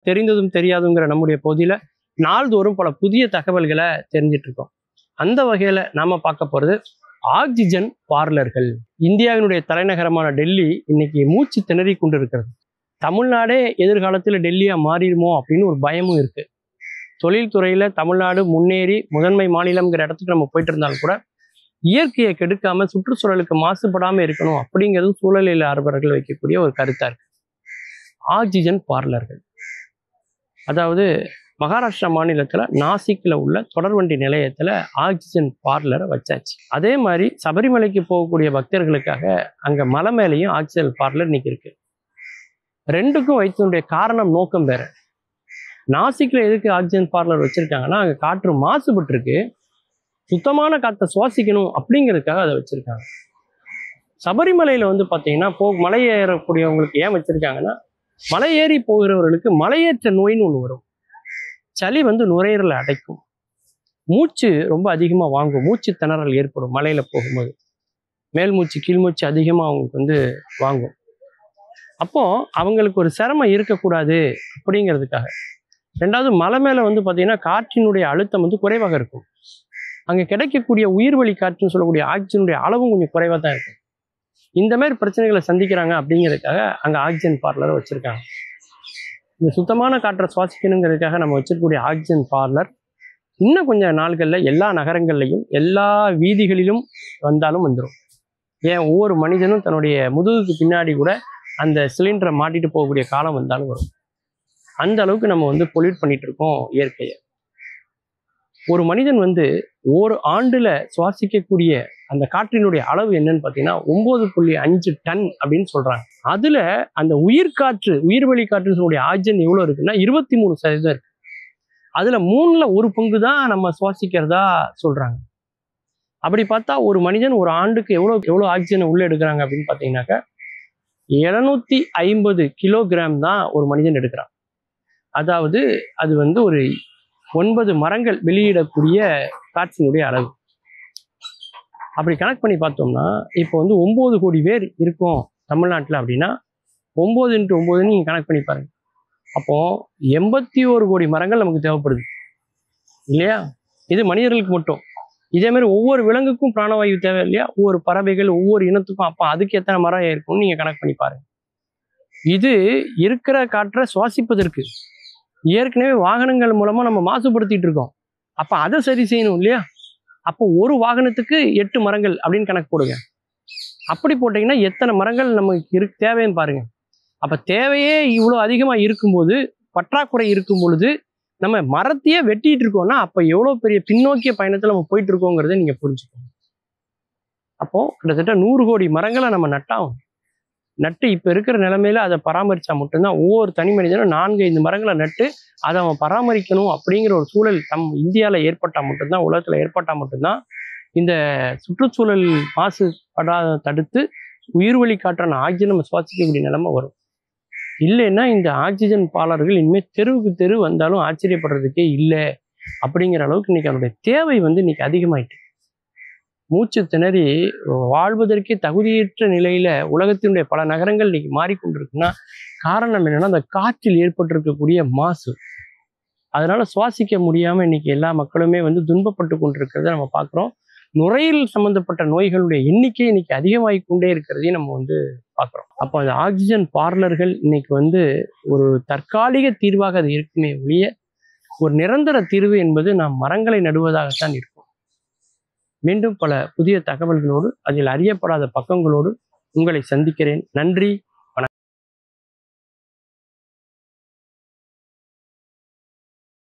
தெரிந்ததும் தெரியாதுங்கிற நம்முடைய பகுதியில் நாள்தோறும் பல புதிய தகவல்களை தெரிஞ்சிட்டு இருக்கோம். அந்த வகையில் நாம பார்க்க போகிறது ஆக்சிஜன் பார்லர்கள். இந்தியாவினுடைய தலைநகரமான டெல்லி இன்னைக்கு மூச்சு திணறி கொண்டு இருக்கிறது. தமிழ்நாடே எதிர்காலத்தில் டெல்லியா மாறிடுமோ அப்படின்னு ஒரு பயமும் இருக்கு. தொழில்துறையில தமிழ்நாடு முன்னேறி முதன்மை மாநிலம்ங்கிற இடத்துக்கு நம்ம போயிட்டு இருந்தாலும் கூட இயற்கையை கெடுக்காம சுற்றுச்சூழலுக்கு மாசுபடாம இருக்கணும் அப்படிங்கிறது சூழலியல் ஆர்வலர்கள் வைக்கக்கூடிய ஒரு கருத்தா இருக்கு. ஆக்சிஜன் பார்லர்கள், அதாவது மகாராஷ்டிரா மாநிலத்துல நாசிக்ல உள்ள தொடர்வண்டி நிலையத்துல ஆக்சிஜன் பார்லரை வச்சாச்சு. அதே மாதிரி சபரிமலைக்கு போகக்கூடிய பக்தர்களுக்காக அங்க மலை மேலேயும் ஆக்சிஜன் பார்லர் இன்னைக்கு இருக்கு. ரெண்டுக்கும் வைத்தனுடைய காரணம் நோக்கம் வேற. நாசிக்ல எதுக்கு ஆக்சிஜன் பார்லர் வச்சிருக்காங்கன்னா அங்க காற்று மாசுபட்டு இருக்கு, சுத்தமான காற்றை சுவாசிக்கணும் அப்படிங்கிறதுக்காக அதை வச்சிருக்காங்க. சபரிமலையில வந்து பாத்தீங்கன்னா மலை ஏறக்கூடியவங்களுக்கு ஏன் வச்சிருக்காங்கன்னா, மலை ஏறி போகிறவர்களுக்கு மலையேற்ற நோயின்னு ஒன்று வரும். சளி வந்து நுரையீரலை அடைக்கும், மூச்சு ரொம்ப அதிகமா வாங்கும், மூச்சு திணறல் ஏற்படும். மலையில போகும்போது மேல் மூச்சு கீழ் மூச்சு அதிகமா அவங்களுக்கு வந்து வாங்கும். அப்போ அவங்களுக்கு ஒரு சிரமம் இருக்கக்கூடாது அப்படிங்கிறதுக்காக. ரெண்டாவது, மலை மேல வந்து பாத்தீங்கன்னா காற்றினுடைய அழுத்தம் வந்து குறைவாக இருக்கும். அங்க கிடைக்கக்கூடிய உயிர்வழி காற்றுன்னு சொல்லக்கூடிய ஆக்சிஜனுடைய அளவும் கொஞ்சம் குறைவா தான் இருக்கும். இந்த மாதிரி பிரச்சனைகளை சந்திக்கிறாங்க அப்படிங்கிறதுக்காக அங்க ஆக்சிஜன் பார்லரை வச்சிருக்காங்க. இந்த சுத்தமான காற்றை சுவாசிக்கணுங்கிறதுக்காக நம்ம வச்சிருக்கக்கூடிய ஆக்சிஜன் பார்லர் இன்னும் கொஞ்சம் நாள்கள்ல எல்லா நகரங்கள்லையும் எல்லா வீதிகளிலும் வந்தாலும் வந்துடும். ஏன், ஒவ்வொரு மனிதனும் தன்னுடைய முதுகுக்கு பின்னாடி கூட அந்த சிலிண்டரை மாட்டிட்டு போகக்கூடிய காலம் வந்தாலும் வரும். அந்த அளவுக்கு நம்ம வந்து பொல்யூட் பண்ணிட்டு இருக்கோம் இயற்கையை. ஒரு மனிதன் வந்து ஒரு ஆண்டுல சுவாசிக்கக்கூடிய அந்த காற்றினுடைய அளவு என்னன்னு பார்த்தீங்கன்னா 9.5 டன் அப்படின்னு சொல்றாங்க. அதுல அந்த உயிர்காற்று, உயிர்வழி காற்றுன்னு சொல்லக்கூடிய ஆக்சிஜன் எவ்வளவு இருக்குன்னா 23% இருக்கு. அதுல 1/3 தான் நம்ம சுவாசிக்கிறதா சொல்றாங்க. அப்படி பார்த்தா ஒரு மனிதன் ஒரு ஆண்டுக்கு எவ்வளவு ஆக்சிஜனை உள்ள எடுக்கிறாங்க அப்படின்னு பார்த்தீங்கன்னாக்கா 750 கிலோகிராம் தான் ஒரு மனிதன் எடுக்கிறான். அதாவது அது வந்து ஒரு 9 மரங்கள் வெளியிடக்கூடிய காற்றினுடைய அளவு. அப்படி கணக்கு பண்ணி பார்த்தோம்னா இப்போ வந்து 9 கோடி பேர் இருக்கும் தமிழ்நாட்டில் அப்படின்னா 9 × 9 நீங்க கணக்கு பண்ணி பாருங்க. அப்போ 81 கோடி மரங்கள் நமக்கு தேவைப்படுது இல்லையா? இது மனிதர்களுக்கு மட்டும். இதே மாதிரி ஒவ்வொரு விலங்குக்கும் பிராணவாயு தேவை இல்லையா? ஒவ்வொரு பறவைகள் ஒவ்வொரு இனத்துக்கும் அப்போ அதுக்கு எத்தனை மரம் இருக்கும்னு நீங்க கணக்கு பண்ணி பாருங்க. இது இருக்கிற காற்றை சுவாசிப்பதற்கு. ஏற்கனவே வாகனங்கள் மூலமா நம்ம மாசுபடுத்திட்டு இருக்கோம். அப்ப அதை சரி செய்யணும் இல்லையா? அப்போ ஒரு வாகனத்துக்கு 8 மரங்கள் அப்படின்னு கணக்கு போடுங்க. அப்படி போட்டீங்கன்னா எத்தனை மரங்கள் நமக்கு தேவைன்னு பாருங்க. அப்ப தேவையே இவ்வளோ அதிகமா இருக்கும்போது, பற்றாக்குறை இருக்கும் பொழுது நம்ம மரத்தையே வெட்டிட்டு இருக்கோம்னா அப்ப எவ்வளவு பெரிய பின்னோக்கிய பயணத்துல நம்ம போயிட்டு இருக்கோங்கிறத நீங்க புரிஞ்சுக்கோங்க. அப்போ கிட்டத்தட்ட 100 கோடி மரங்களை நம்ம நட்டு இப்ப இருக்கிற நிலைமையில அதை பராமரிச்சா மட்டும்தான், ஒவ்வொரு தனி மனிதனும் 4-5 மரங்களை நட்டு அதை அவன் பராமரிக்கணும் அப்படிங்கிற ஒரு சூழல் இந்தியாவில் ஏற்பட்டா மட்டும்தான், உலகத்துல ஏற்பட்டா மட்டும்தான் இந்த சுற்றுச்சூழல் மாசுபடாத தடுத்து உயிர்வழி காற்றான ஆக்சிஜன் நம்ம சுவாசிக்கக்கூடிய நிலைமை வரும். இல்லைன்னா இந்த ஆக்சிஜன் பார்லர்கள் இனிமேல் தெருவுக்கு தெரு வந்தாலும் ஆச்சரியப்படுறதுக்கே இல்லை அப்படிங்கிற அளவுக்கு இன்னைக்கு அதனுடைய தேவை வந்து இன்னைக்கு அதிகமாயிட்டு, மூச்சு திணறி வாழ்வதற்கே தகுதியற்ற நிலையில உலகத்தினுடைய பல நகரங்கள் இன்னைக்கு மாறிக்கொண்டிருக்குன்னா காரணம் என்னன்னா அந்த காற்றில் ஏற்பட்டிருக்கக்கூடிய மாசு. அதனால சுவாசிக்க முடியாம இன்னைக்கு எல்லா மக்களுமே வந்து துன்பப்பட்டு கொண்டிருக்கிறத நம்ம பார்க்குறோம். நுரையீரல் சம்பந்தப்பட்ட நோய்களுடைய எண்ணிக்கை இன்னைக்கு அதிகமாகி கொண்டே இருக்கிறதையும் நம்ம வந்து பார்க்குறோம். அப்போ அந்த ஆக்சிஜன் பார்லர்கள் இன்னைக்கு வந்து ஒரு தற்காலிக தீர்வாக அது இருக்குமே ஒழிய ஒரு நிரந்தர தீர்வு என்பது நாம் மரங்களை நடுவதாகத்தான் இருக்கும். மீண்டும் பல புதிய தகவல்களோடு அதில் அறியப்படாத பக்கங்களோடு உங்களை சந்திக்கிறேன். நன்றி.